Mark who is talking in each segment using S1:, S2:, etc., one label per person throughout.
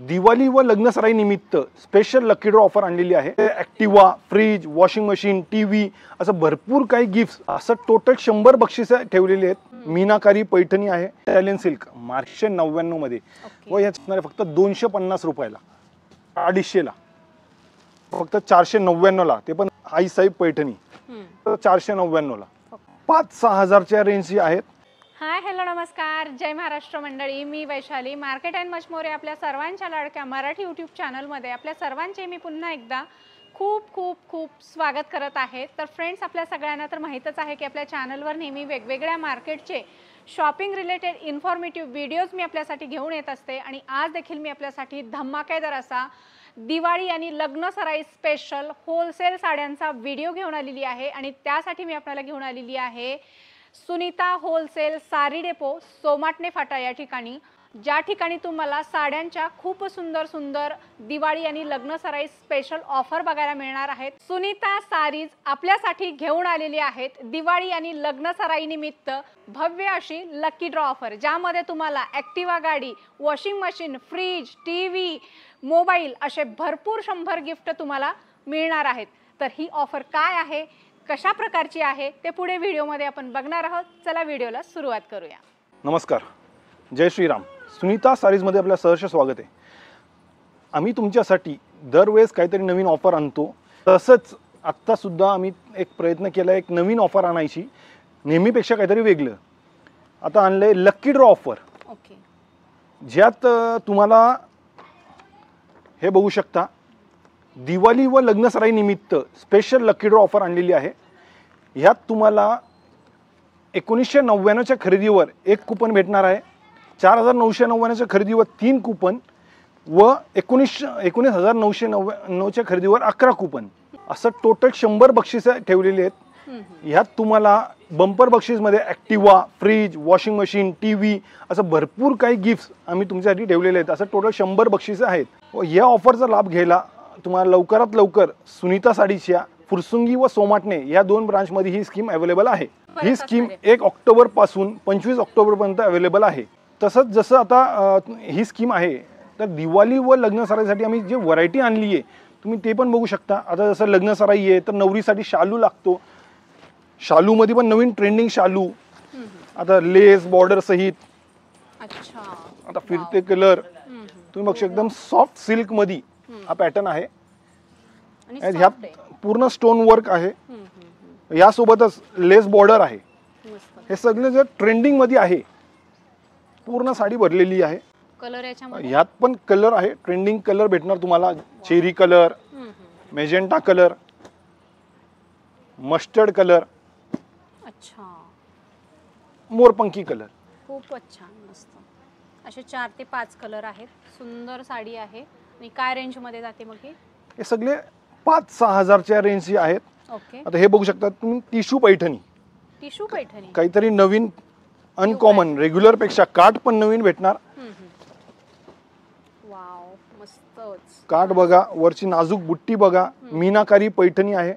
S1: दिवाळी व लग्नसराई निमित्त special lucky draw offer आणलेली आहे। Activa, fridge, washing machine, TV असं भरपूर काही गिफ्ट्स, असं टोटल 100 बक्षिसे ठेवलेली आहेत। मीनाकारी पैठणी आहे, इटालियन सिल्क 599 मध्ये व यात फक्त 250 रुपयाला, 250 ला, फक्त 499 ला, ते पण आई साहेब पैठणी 499 ला, 5-6 हजारच्या रेंजची आहेत।
S2: हाय हॅलो नमस्कार, जय महाराष्ट्र मंडळी, मी Vaishali market and much more आपल्या सर्वांच्या लाडक्या मराठी यूट्यूब चॅनलमध्ये आपल्या सर्वांचे मी पुन्हा एकदा खूप खूप खूप स्वागत करत आहे। तर फ्रेंड्स, आपल्या सगळ्यांना तर माहीतच आहे की आपल्या चॅनलवर नेहमी वेगवेगळ्या मार्केटचे शॉपिंग रिलेटेड इन्फॉर्मेटिव्ह व्हिडिओज मी आपल्यासाठी घेऊन येत असते आणि आज देखील मी आपल्यासाठी धमाकेदार असा दिवाळी आणि लग्न सराई स्पेशल होलसेल साड्यांचा व्हिडिओ घेऊन आलेली आहे आणि त्यासाठी मी आपल्याला घेऊन आलेली आहे सुनीता होलसेल साडी डेपो सोमाटणे फाटा या ठिकाणी, ज्या ठिकाणी तुम्हाला साड्यांच्या खूप सुंदर सुंदर दिवाळी आणि लग्न सराई स्पेशल ऑफर बघायला मिळणार आहेत। सुनीता सारीज आपल्यासाठी घेऊन आलेली आहेत दिवाळी आणि लग्न सराई निमित्त भव्य अशी लकी ड्रॉ ऑफर, ज्यामध्ये तुम्हाला ॲक्टिवा गाडी, washing machine, fridge, TV, mobile असे भरपूर 100 गिफ्ट तुम्हाला मिळणार आहेत। तर ही ऑफर काय आहे, कशा प्रकारची आहे, ते पुढे व्हिडिओमध्ये आपण बघणार आहोत। चला व्हिडिओला सुरुवात करूया।
S1: नमस्कार, जय श्रीराम। सुनीता सारीजमध्ये आपलं सहर्ष स्वागत आहे। आम्ही तुमच्यासाठी दरवेळेस काहीतरी नवीन ऑफर आणतो, तसंच आत्ता सुद्धा आम्ही एक प्रयत्न केला, एक नवीन ऑफर आणायची, नेहमीपेक्षा काहीतरी वेगळं। आता आणलंय लकी ड्रॉ ऑफर,
S2: ओके,
S1: ज्यात तुम्हाला हे बघू शकता, दिवाळी व लग्नसराई निमित्त स्पेशल लकी ड्रॉ ऑफर आणलेली आहे। ह्यात तुम्हाला 1999 च्या खरेदीवर एक कूपन भेटणार आहे, 4999 च्या खरेदीवर 3 कूपन व 19,999 च्या खरेदीवर 11 कूपन, असं टोटल 100 बक्षिसे ठेवलेली आहेत। ह्यात तुम्हाला बंपर बक्षीसमध्ये Activa, fridge, washing machine, TV असं भरपूर काही गिफ्ट्स आम्ही तुमच्यासाठी ठेवलेले आहेत। असं टोटल 100 बक्षिसे आहेत व या ऑफरचा लाभ घ्यायला तुम्हाला लवकरात लवकर सुनीता साडीच्या फुरसुंगी व सोमाटणे या 2 ब्रांचमध्ये ही स्कीम अवेलेबल आहे। ही स्कीम 1 ऑक्टोबर पासून 25 ऑक्टोबर पर्यंत अवेलेबल आहे। तसंच जसं आता ही स्कीम आहे, तर दिवाळी व लग्न सराईसाठी आम्ही जे व्हरायटी आणली आहे तुम्ही ते पण बघू शकता। आता जसं लग्न सराई आहे तर नवरीसाठी शालू लागतो, शालूमध्ये पण नवीन ट्रेंडिंग शालू, आता लेस बॉर्डर सहित,
S2: अच्छा,
S1: आता फिरते कलर तुम्ही बघू शकता, एकदम सॉफ्ट सिल्क मध्ये हा पॅटर्न आहे। ह्यात पूर्ण स्टोन वर्क आहे, यासोबतच लेस बॉर्डर आहे। हे सगळे जे ट्रेंडिंग मध्ये आहे, पूर्ण साडी भरलेली आहे।
S2: कलर याच्यामध्ये
S1: ह्यात पण कलर आहे, ट्रेंडिंग कलर भेटणार तुम्हाला, cherry colour, magenta colour, mustard colour,
S2: अच्छा,
S1: मोरपंखी कलर,
S2: खूपच छान, मस्त असे 4 ते 5 कलर आहेत। सुंदर साडी आहे आणि काय रेंज मध्ये जाते मग
S1: हे सगळे 5-6 हजारच्या रेंजची आहेत।
S2: ओके,
S1: आता हे बघू शकता तुम्ही, टिश्यू पैठणी,
S2: टिश्यू पैठणी
S1: काहीतरी नवीन अनकॉमन, रेग्युलर पेक्षा काठ पण नवीन भेटणार।
S2: वाव, मस्तच
S1: काठ बघा, वरची नाजूक बुट्टी बघा, मीनाकारी पैठणी आहे,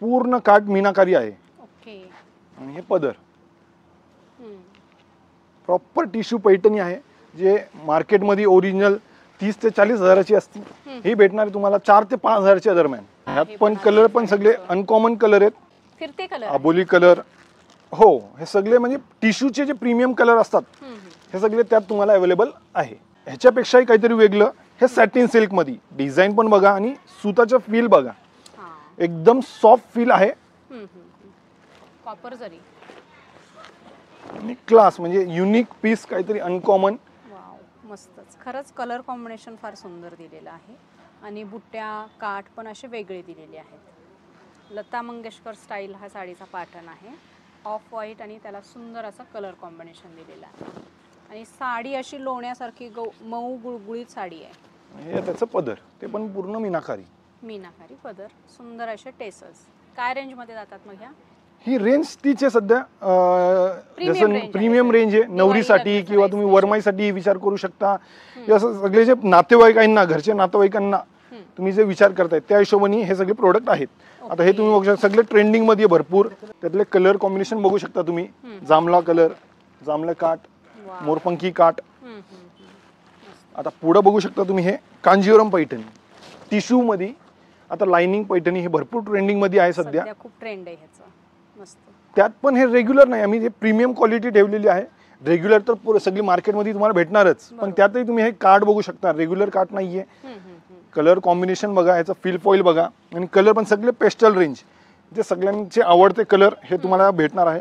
S1: पूर्ण काठ मीनाकारी आहे।
S2: ओके,
S1: आणि हे पदर प्रॉपर टिश्यू पैठणी आहे, जे मार्केटमध्ये ओरिजिनल 30 ते 40 हजाराची असते, ही भेटणार तुम्हाला 4 ते 5 हजारच्या दरम्यान। ह्यात पण कलर पण सगळे अनकॉमन कलर आहेत,
S2: फिरते कलर,
S1: आबोली कलर, हो, हे सगळे म्हणजे टिश्यूचे जे प्रीमियम कलर असतात हे सगळे त्यात तुम्हाला अवेलेबल आहे। ह्याच्यापेक्षाही काहीतरी वेगळं, हे सॅटिन सिल्क मध्ये डिझाईन पण बघा आणि सुताचं फील बघा, एकदम सॉफ्ट फील आहे,
S2: कॉपर जरी
S1: आणि क्लास, म्हणजे युनिक पीस, काहीतरी अनकॉमन।
S2: वाव, मस्तच, खरंच कलर कॉम्बिनेशन फार सुंदर दिलेलं आहे आणि बुट्ट्या, काठ पण असे वेगळे दिलेले आहेत। लता मंगेशकर स्टाईल हा साडीचा पॅटर्न आहे, ऑफ व्हाईट आणि त्याला सुंदर असा कलर कॉम्बिनेशन दिलेलं आहे आणि साडी अशी लोण्यासारखी मऊ गुळगुळीत साडी आहे।
S1: हे त्याचं पदर, ते पण पूर्ण
S2: मीनाकारी पदर, सुंदर असे टेसल्स। काय रेंज मध्ये जातात मग ह्या?
S1: ही रेंज तीच आहे सध्या, जसं प्रीमियम रेंज आहे नवरीसाठी किंवा तुम्ही वरमाईसाठी विचार करू शकता। असं सगळे जे नातेवाईकांना, घरच्या नातेवाईकांना तुम्ही जे विचार करताय त्या हिशोबाने हे सगळे प्रोडक्ट आहेत। आता हे तुम्ही बघू शकता, सगळे ट्रेंडिंग मध्ये भरपूर, त्यातले कलर कॉम्बिनेशन बघू शकता तुम्ही, जांभळा कलर, जांभळा काठ, मोरपंखी काठ, आता पुढे बघू शकता तुम्ही हे कांजीवरम पैठणी टिश्यू मध्ये. आता लाइनिंग पैठणी हे भरपूर ट्रेंडिंग मध्ये आहे सध्या.
S2: खूप ट्रेंड आहे ह्याचं. मस्त.
S1: त्यात पण हे रेग्युलर नाही, आम्ही हे प्रीमियम क्वालिटी ठेवलेली आहे. रेग्युलर तर सगळी मार्केटमध्ये तुम्हाला भेटणारच, पण त्यातही तुम्ही हे कार्ड बघू शकता, रेग्युलर कार्ड नाहीये. कलर कॉम्बिनेशन बघा, याचं फिल फॉईल बघा, आणि कलर पण सगळे पेस्टल रेंज, जे सगळ्यांचे आवडते कलर हे तुम्हाला भेटणार आहे.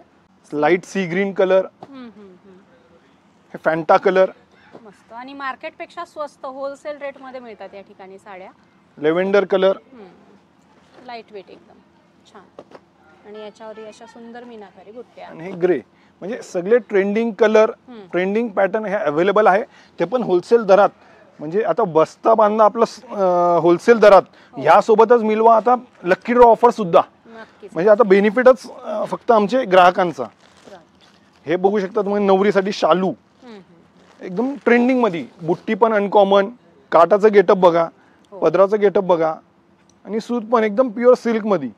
S1: लाईट सी ग्रीन कलर, हे फॅन्टा कलर.
S2: मस्त. आणि मार्केट पेक्षा स्वस्त होलसेल रेट मध्ये मिळतात या ठिकाणी साड्या.
S1: लेव्हेंडर कलर,
S2: लाईट वेट एकदम छान. आणि याच्यावर अशा सुंदर मीनाकारी बुट्ट्या.
S1: आणि हे ग्रे, म्हणजे सगळे ट्रेंडिंग कलर, ट्रेंडिंग पॅटर्न हे अवेलेबल आहे, ते पण होलसेल दरात. म्हणजे आता बस्ता बांधा आपलं होलसेल दरात, ह्यासोबतच मिळवा आता लकी ड्रॉ ऑफर सुद्धा. म्हणजे आता बेनिफिटच फक्त आमचे ग्राहकांचा. हे बघू शकता तुम्ही नवरीसाठी शालू, एकदम ट्रेंडिंग मध्ये. बुट्टी पण अनकॉमन, काटाचं गेटअप बघा, पदराचं गेटअप बघा, आणि सूत पण एकदम प्युअर सिल्क मध्ये.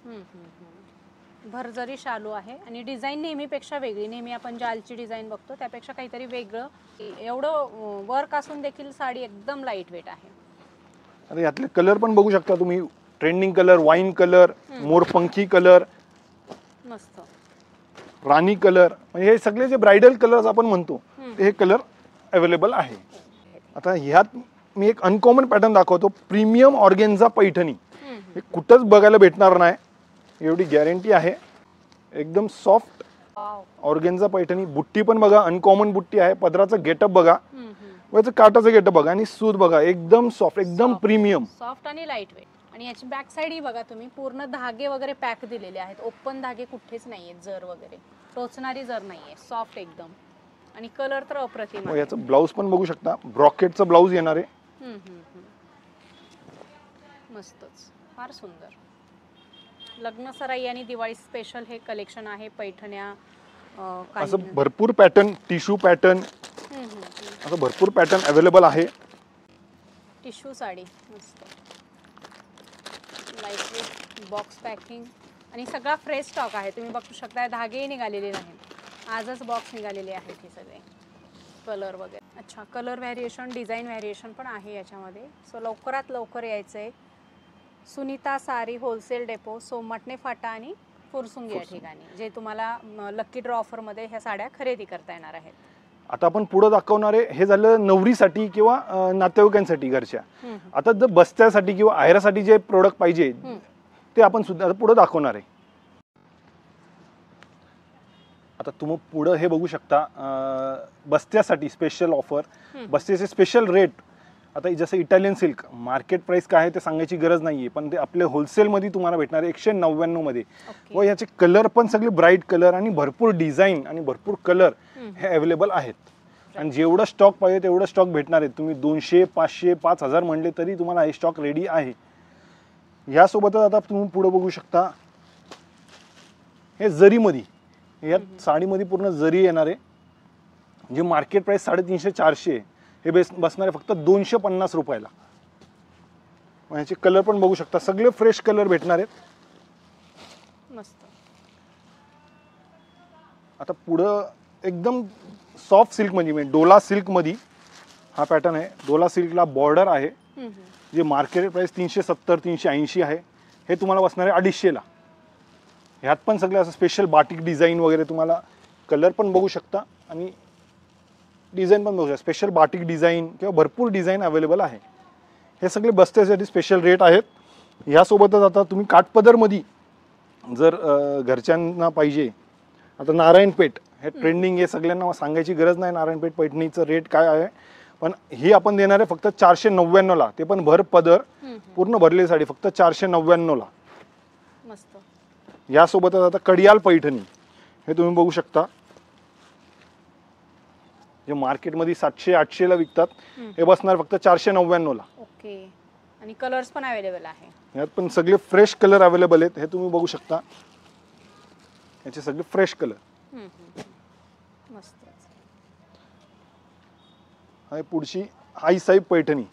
S2: भरजरी शालू आहे आणि डिझाईन नेहमीपेक्षा वेगळी. नेहमी आपण जालची डिझाईन बघतो त्यापेक्षा काहीतरी वेगळं. एवढं वर्क असून देखील साडी एकदम लाईट वेट आहे.
S1: आता यातले कलर पण बघू शकता तुम्ही, ट्रेंडिंग कलर, वाईन कलर, मोरपंखी कलर,
S2: मस्त
S1: राणी कलर, म्हणजे हे सगळे जे ब्राइडल कलर्स आपण म्हणतो ते हे कलर अवेलेबल आहे. आता ह्यात मी एक अनकॉमन पॅटर्न दाखवतो, प्रीमियम ऑर्गेन्झा पैठणी. हे कुठंच बघायला भेटणार नाही, एवढी गॅरंटी आहे. एकदम सॉफ्ट ऑर्गेन्झा पैठणी. बुट्टी पण बघा, अनकॉमन बुट्टी आहे. पदराचं गेटअप बघा, याचं काटाचं गेटअप बघा, आणि सूत बघा, एकदम सॉफ्ट, एकदम प्रीमियम,
S2: सॉफ्ट आणि लाईट वेट. आणि याची बॅक साइड ही बघा तुम्ही, पूर्ण धागे वगैरे पॅक दिलेले आहेत. ओपन धागे कुठेच नाहीयेत, जर वगैरे टोचणारी जर नाहीये, सॉफ्ट एकदम. आणि कलर तर अप्रतिम आहे.
S1: याचं ब्लाऊज पण बघू शकता, ब्रॉकेटचं ब्लाऊज येणार आहे.
S2: मस्तच, फार सुंदर. लग्न सराई आणि दिवाळी स्पेशल हे कलेक्शन आहे. पैठण्या,
S1: असं भरपूर पॅटर्न, टिश्यू पॅटर्न, असं भरपूर पॅटर्न अवेलेबल आहे.
S2: टिश्यू साडी मस्त, लाईट वेट, बॉक्स पॅकिंग, आणि सगळा फ्रेश स्टॉक आहे. तुम्ही बघू शकता, धागेही निघालेले नाहीत, आजच बॉक्स निघालेले आहेत हे सगळे. कलर वगैरे अच्छा, कलर व्हॅरिएशन, डिझाईन व्हॅरिएशन पण आहे याच्यामध्ये. सो लवकरात लवकर यायचं आहे. सुनीता सारी होलसेल डेपो, सोमटणे फाटा आणि फुरसुंगी या ठिकाणी, जे तुम्हाला लकी ड्रॉ ऑफरमध्ये ह्या साड्या खरेदी करता येणार आहेत.
S1: आता आपण पुढे दाखवणार आहे, हे झालं नवरीसाठी किंवा नातेवाईकांसाठी घरच्या. आता जर बस्त्यासाठी किंवा आहेरासाठी जे प्रोडक्ट पाहिजे ते आपण सुद्धा पुढे दाखवणार आहे. आता तुम्ही पुढे हे बघू शकता, बस्त्यासाठी स्पेशल ऑफर, बस्त्याचे स्पेशल रेट. आता जसं इटालियन सिल्क मार्केट प्राइस काय आहे ते सांगायची गरज नाहीये, पण ते आपले होलसेलमध्ये तुम्हाला भेटणार 199 मध्ये. व याचे कलर पण सगळे ब्राईट कलर आणि भरपूर डिझाईन आणि भरपूर कलर हे अवेलेबल आहेत. आणि जेवढा स्टॉक पाहिजे तेवढा स्टॉक भेटणार आहे. तुम्ही 200, 500, 5000 म्हणले तरी तुम्हाला हे स्टॉक रेडी आहे. यासोबतच आता तुम्ही पुढे बघू शकता, हे जरीमध्ये, यात साडीमध्ये पूर्ण जरी येणार आहे. जे मार्केट प्राइस 350-400, हे बसणार आहे फक्त 250 रुपयाला. ह्याचे कलर पण बघू शकता, सगळे फ्रेश कलर भेटणार आहेत.
S2: मस्त.
S1: आता पुढं एकदम सॉफ्ट सिल्क मध्ये, डोला सिल्क मध्ये हा पॅटर्न आहे. डोला सिल्कला बॉर्डर आहे, जे मार्केट प्राइस 370-380 आहे. हे तुम्हाला बसणार आहे 250ला. ह्यात पण सगळे असं स्पेशल बाटिक डिझाईन वगैरे, तुम्हाला कलर पण बघू शकता आणि डिझाईन पण बघू शकता. स्पेशल बाटिक डिझाईन किंवा भरपूर डिझाईन अवेलेबल आहे. हे सगळे बस्त्यासाठी स्पेशल रेट आहेत. यासोबतच आता तुम्ही काठपदरमध्ये जर घरच्यांना पाहिजे, आता नारायणपेठ हे ट्रेंडिंग, हे सगळ्यांना सांगायची गरज नाही नारायणपेठ पैठणीचं रेट काय आहे. पण ही आपण देणार आहे फक्त 499ला, ते पण भर पदर, पूर्ण भरलेली साडी फक्त 499ला.
S2: मस्त.
S1: यासोबतच आता कडियाल पैठणी हे तुम्ही बघू शकता, जे मार्केटमध्ये 700-800ला विकतात, हे बसणार फक्त 499ला.
S2: ओके. आणि कलर्स पण अवेलेबल आहे.
S1: यात पण सगळे फ्रेश कलर अवेलेबल आहेत, हे तुम्ही बघू शकता. याचे सगळे फ्रेश कलर.
S2: मस्त.
S1: आणि पुढची हाई साहेब पैठणी,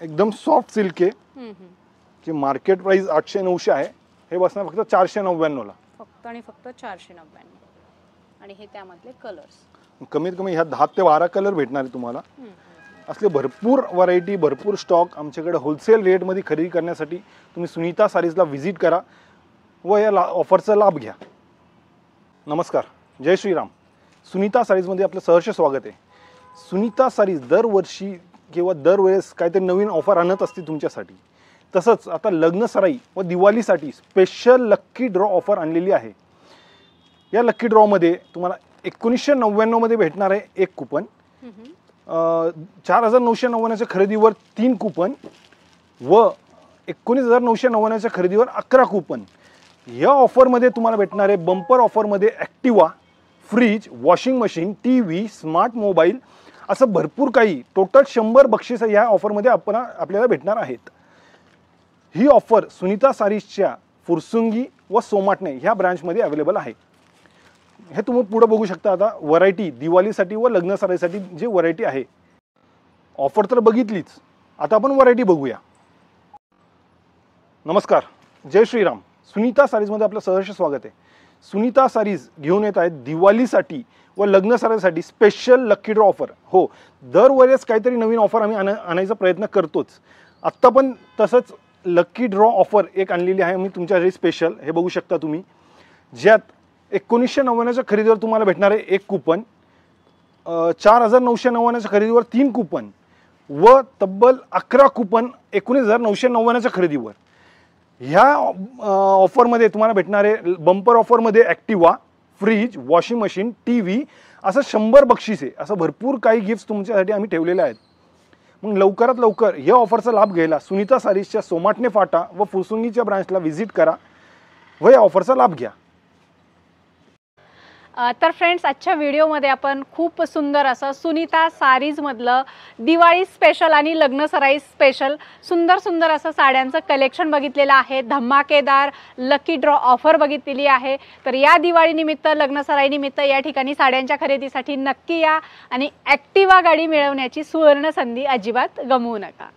S1: एकदम सॉफ्ट सिल्क आहे, जे मार्केट प्राइस 800-900 आहे. हे बसणार फक्त 499ला.
S2: फक्त आणि फक्त 499. आणि हे त्यामधले कलर्स
S1: कमीत कमी ह्या 10 ते 12 कलर भेटणार आहे तुम्हाला. असले भरपूर व्हरायटी, भरपूर स्टॉक आमच्याकडे होलसेल रेटमध्ये खरेदी करण्यासाठी तुम्ही सुनीता सारीजला व्हिजिट करा व या ऑफरचा लाभ घ्या. नमस्कार, जय श्रीराम. सुनीता सारीजमध्ये आपलं सहर्ष स्वागत आहे. सुनीता सारीज दरवर्षी किंवा दरवेळेस काहीतरी नवीन ऑफर आणत असते तुमच्यासाठी. तसंच आता लग्न सराई व दिवाळीसाठी स्पेशल लक्की ड्रॉ ऑफर आणलेली आहे. या लक्की ड्रॉमध्ये तुम्हाला 1999 मध्ये भेटणार आहे एक कुपन, 4999च्या खरेदीवर 3 कुपन व 19,999च्या खरेदीवर 11 कुपन. या ऑफरमध्ये तुम्हाला भेटणार आहे बंपर ऑफरमध्ये Activa, fridge, washing machine, TV, smart mobile असं भरपूर काही. टोटल 100 बक्षिसं या ऑफरमध्ये आपल्याला भेटणार आहेत. ही ऑफर सुनीता सारीजच्या फुरसुंगी व सोमाटणे ह्या ब्रांचमध्ये अवेलेबल आहे. हे तुम्ही पुढे बघू शकता. आता व्हरायटी दिवाळीसाठी व लग्न सराईसाठी जी व्हरायटी आहे, ऑफर तर बघितलीच, आता आपण व्हरायटी बघूया. नमस्कार, जय श्रीराम. सुनीता सारीजमध्ये आपलं सहर्ष स्वागत आहे. सुनीता सारीज घेऊन येत आहेत दिवाळीसाठी व लग्न सराईसाठी स्पेशल लक्की ड्रॉ ऑफर. हो, दरवेळेस काहीतरी नवीन ऑफर आम्ही आणायचा प्रयत्न करतोच. आत्ता पण तसंच लक्की ड्रॉ ऑफर एक आणलेली आहे मी तुमच्यासाठी स्पेशल. हे बघू शकता तुम्ही, ज्यात 1999च्या खरेदीवर तुम्हाला भेटणार आहे एक कुपन, 4999च्या खरेदीवर 3 कुपन व तब्बल 11 कुपन 19,999च्या खरेदीवर. ह्या ऑफरमध्ये तुम्हाला भेटणार आहे बंपर ऑफरमध्ये Activa, fridge, washing machine, TV असं 100 बक्षिसे, असं भरपूर काही गिफ्ट्स तुमच्यासाठी आम्ही ठेवलेले आहेत. मग लवकरात लवकर या ऑफरचा लाभ घ्यायला सुनीता सारीजच्या सोमाटणे फाटा व फुरसुंगीच्या ब्रांचला व्हिजिट करा व या ऑफरचा लाभ घ्या.
S2: तर फ्रेंड्स, आजच्या व्हिडिओमध्ये आपण खूप सुंदर असं सुनीता सारीजमधलं दिवाळी स्पेशल आणि लग्न सराई स्पेशल सुंदर असं साड्यांचं कलेक्शन बघितलेलं आहे. धमाकेदार लकी ड्रॉ ऑफर बघितलेली आहे. तर या दिवाळीनिमित्त, लग्न सराईनिमित्त या ठिकाणी साड्यांच्या खरेदीसाठी नक्की या आणि ॲक्टिवा गाडी मिळवण्याची सुवर्ण संधी अजिबात गमवू नका.